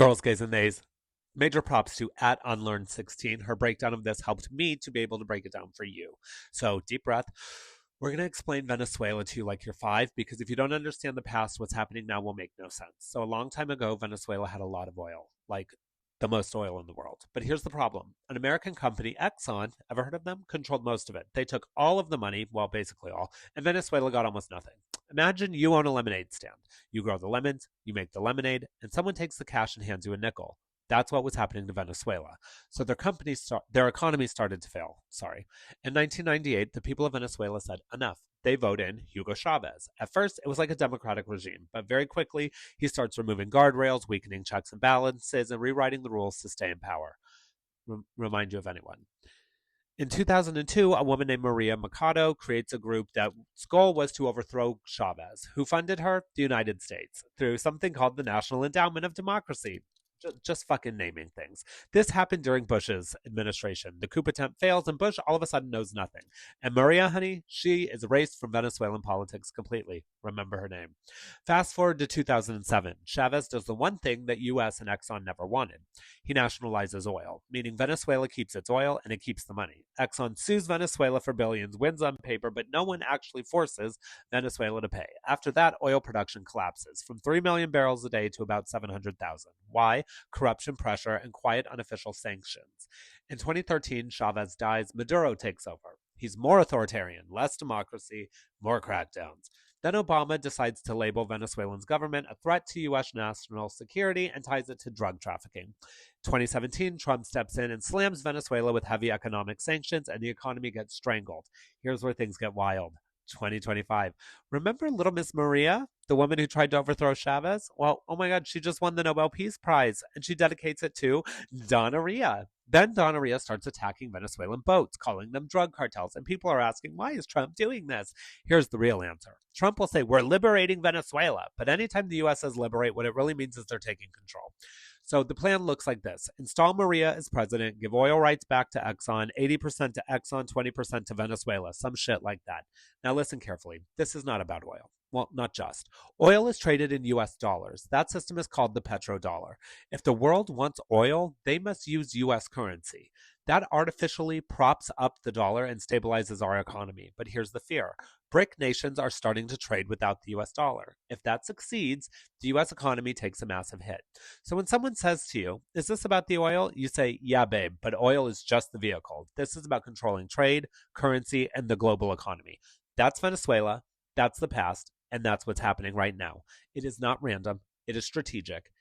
Girls, gays, and theys. Major props to at Unlearn16. Her breakdown of this helped me to be able to break it down for you. So, deep breath. We're going to explain Venezuela to you like you're five, because if you don't understand the past, what's happening now will make no sense. So, a long time ago, Venezuela had a lot of oil, like the most oil in the world. But here's the problem: an American company, Exxon, ever heard of them? Controlled most of it. They took all of the money, well, basically all, and Venezuela got almost nothing. Imagine you own a lemonade stand. You grow the lemons, you make the lemonade, and someone takes the cash and hands you a nickel. That's what was happening to Venezuela. So their economy started to fail. Sorry. In 1998, the people of Venezuela said enough. They vote in Hugo Chavez. At first, it was like a democratic regime, but very quickly, he starts removing guardrails, weakening checks and balances, and rewriting the rules to stay in power. Remind you of anyone. In 2002, a woman named Maria Mercado creates a group that's goal was to overthrow Chavez. Who funded her? The United States, through something called the National Endowment of Democracy. Just fucking naming things. This happened during Bush's administration. The coup attempt fails, and Bush all of a sudden knows nothing. And Maria, honey, she is erased from Venezuelan politics completely. Remember her name. Fast forward to 2007. Chavez does the one thing that U.S. and Exxon never wanted. He nationalizes oil, meaning Venezuela keeps its oil and it keeps the money. Exxon sues Venezuela for billions, wins on paper, but no one actually forces Venezuela to pay. After that, oil production collapses from 3 million barrels a day to about 700,000. Why? Corruption, pressure, and quiet unofficial sanctions. In 2013, Chavez dies, Maduro takes over. He's more authoritarian, less democracy, more crackdowns. Then Obama decides to label Venezuela's government a threat to U.S. national security and ties it to drug trafficking. 2017, Trump steps in and slams Venezuela with heavy economic sanctions, and the economy gets strangled. Here's where things get wild. 2025. Remember Little Miss Maria, the woman who tried to overthrow Chavez? Well, oh my God, she just won the Nobel Peace Prize, and she dedicates it to Donna Ria. Then Donna Ria starts attacking Venezuelan boats, calling them drug cartels, and people are asking, why is Trump doing this? Here's the real answer. Trump will say, we're liberating Venezuela, but anytime the U.S. says liberate, what it really means is they're taking control. So the plan looks like this. Install Maria as president, give oil rights back to Exxon, 80% to Exxon, 20% to Venezuela, some shit like that. Now listen carefully. This is not about oil. Well, not just. Oil is traded in US dollars. That system is called the petrodollar. If the world wants oil, they must use US currency. That artificially props up the dollar and stabilizes our economy. But here's the fear. BRIC nations are starting to trade without the US dollar. If that succeeds, the US economy takes a massive hit. So when someone says to you, is this about the oil? You say, yeah, babe, but oil is just the vehicle. This is about controlling trade, currency, and the global economy. That's Venezuela. That's the past. And that's what's happening right now. It is not random. It is strategic.